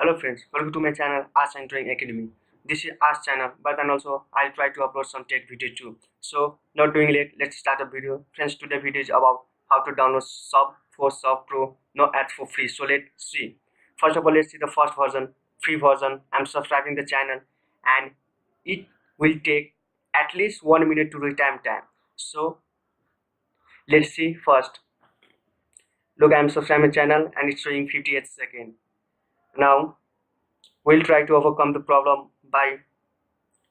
Hello friends, welcome to my channel Arts and Drawing Academy. This is Arts channel, but then also I'll try to upload some tech video too. So not doing late, let's start the video. Friends, today video is about how to download sub4sub Pro, no ads for free. So let's see. First of all, let's see the first version, free version. I'm subscribing the channel and it will take at least 1 minute to read time. So let's see first. Look, I'm subscribing the channel and it's showing 58 seconds. Now we'll try to overcome the problem by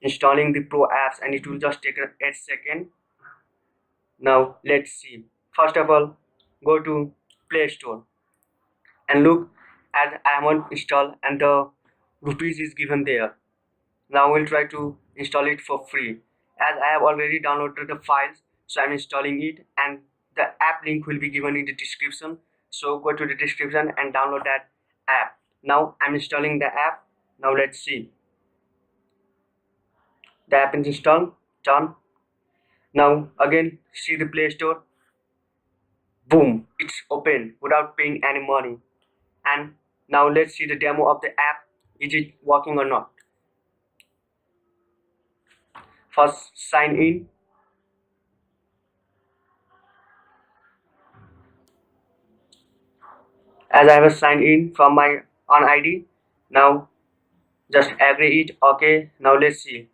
installing the pro apps, and it will just take 8 seconds. Now let's see. First of all, go to Play Store and look at amount install and the rupees is given there. Now we'll try to install it for free. As I have already downloaded the files, so I'm installing it, and the app link will be given in the description. So go to the description and download that app. Now I'm installing the app. Now let's see. The app is installed. Done. Now again see the Play Store. Boom, it's open without paying any money. And now let's see the demo of the app. Is it working or not? First sign in. As I have signed in from my own ID, now just agree it. Okay, now let's see.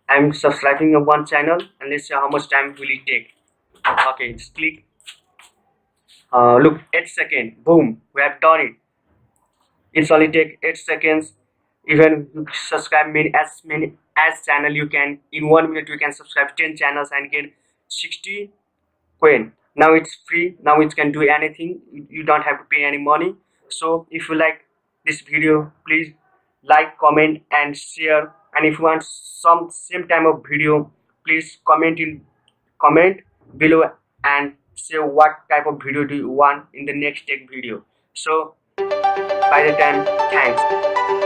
I'm subscribing to one channel and let's see how much time will it take. Okay, just click. Look, 8 seconds. Boom, we have done it. It's only take 8 seconds. Even you subscribe many as channel you can. In 1 minute you can subscribe 10 channels and get 60 coin. Now it's free. Now it can do anything. You don't have to pay any money. So if you like this video, please like, comment and share. And if you want some same type of video, please comment below and say what type of video do you want in the next tech video. So by the time, thanks.